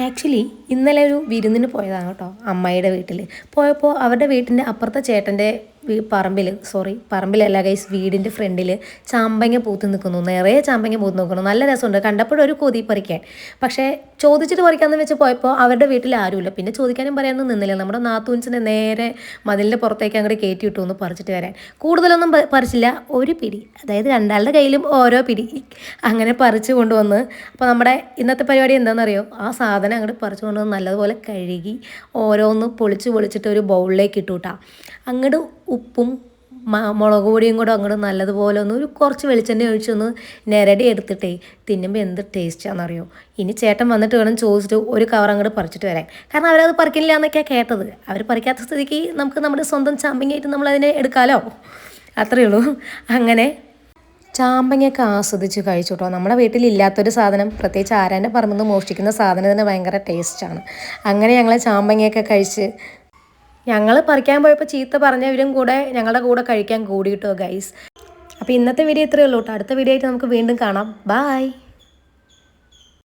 Actually ഇന്നലെ ഒരു വിരുന്നിന് പോയതാണ് കേട്ടോ അമ്മായിയുടെ വീട്ടിൽ. പോയപ്പോൾ അവരുടെ വീട്ടിൻ്റെ അപ്പുറത്തെ ചേട്ടൻ്റെ പറമ്പിലല്ല ഗൈസ്, വീടിൻ്റെ ഫ്രണ്ടിൽ ചാമ്പങ്ങ പൂത്ത് നിൽക്കുന്നു. നിറയെ ചാമ്പങ്ങ പൂത്ത് നിൽക്കുന്നു. നല്ല രസമുണ്ട്. കണ്ടപ്പോഴൊരു കൊതി പറിക്കാൻ. പക്ഷേ ചോദിച്ചിട്ട് പറിക്കാമെന്ന് വെച്ച് പോയപ്പോൾ അവരുടെ വീട്ടിൽ ആരുമില്ല. പിന്നെ ചോദിക്കാനും പറയാനൊന്നും നിന്നില്ല. നമ്മുടെ നാത്തൂൻസിനെ നേരെ മതിലിൻ്റെ പുറത്തേക്ക് അങ്ങോട്ട് കയറ്റി വിട്ടു ഒന്ന് പറിച്ചിട്ട് വരാൻ. കൂടുതലൊന്നും പറിച്ചില്ല, ഒരു പിടി, അതായത് രണ്ടാളുടെ കയ്യിലും ഓരോ പിടി അങ്ങനെ പറിച്ചു കൊണ്ടുവന്ന്. അപ്പോൾ നമ്മുടെ ഇന്നത്തെ പരിപാടി എന്താണെന്നറിയോ, ആ സാധനം അങ്ങോട്ട് പറിച്ചു കൊണ്ടുവന്ന് നല്ലതുപോലെ കഴുകി ഓരോന്ന് പൊളിച്ചിട്ട് ഒരു ബൗളിലേക്ക് ഇട്ടു കൂട്ടാ. അങ്ങോട്ട് ഉപ്പും മുളക് പൊടിയും കൂടെ അങ്ങോട്ട് നല്ലതുപോലെ ഒരു കുറച്ച് വെളിച്ചെണ്ണ ഒഴിച്ചൊന്ന് നിരടി എടുത്തിട്ടേ തിന്നുമ്പോൾ എന്ത് ടേസ്റ്റാണെന്നറിയോ. ഇനി ചേട്ടൻ വന്നിട്ട് വേണം ചോദിച്ചിട്ട് ഒരു കവർ അങ്ങോട്ട് പറിച്ചിട്ട് വരാൻ. കാരണം അവരത് പറിക്കില്ല എന്നൊക്കെയാണ് കേട്ടത്. അവർ പറിക്കാത്ത സ്ഥിതിക്ക് നമുക്ക് നമ്മുടെ സ്വന്തം ചാമ്പങ്ങയായിട്ട് നമ്മളതിനെ എടുക്കാമല്ലോ, അത്രയേ ഉള്ളൂ. അങ്ങനെ ചാമ്പങ്ങയൊക്കെ ആസ്വദിച്ച് കഴിച്ചു കേട്ടോ. നമ്മുടെ വീട്ടിലില്ലാത്തൊരു സാധനം, പ്രത്യേകിച്ച് ആരാൻ്റെ പറമ്പിൽ നിന്ന് മോഷ്ടിക്കുന്ന സാധനത്തിന് ഭയങ്കര ടേസ്റ്റാണ്. അങ്ങനെ ഞങ്ങൾ ചാമ്പങ്ങയൊക്കെ കഴിച്ച് ഞങ്ങൾ പറിക്കാൻ പോയപ്പോൾ ചീത്ത പറഞ്ഞവരും കൂടെ ഞങ്ങളുടെ കൂടെ കഴിക്കാൻ കൂടി കേട്ടോ ഗൈസ്. അപ്പോൾ ഇന്നത്തെ വീഡിയോ ഇത്രയേ ഉള്ളൂ കേട്ടോ. അടുത്ത വീഡിയോ ആയിട്ട് നമുക്ക് വീണ്ടും കാണാം. ബായ്.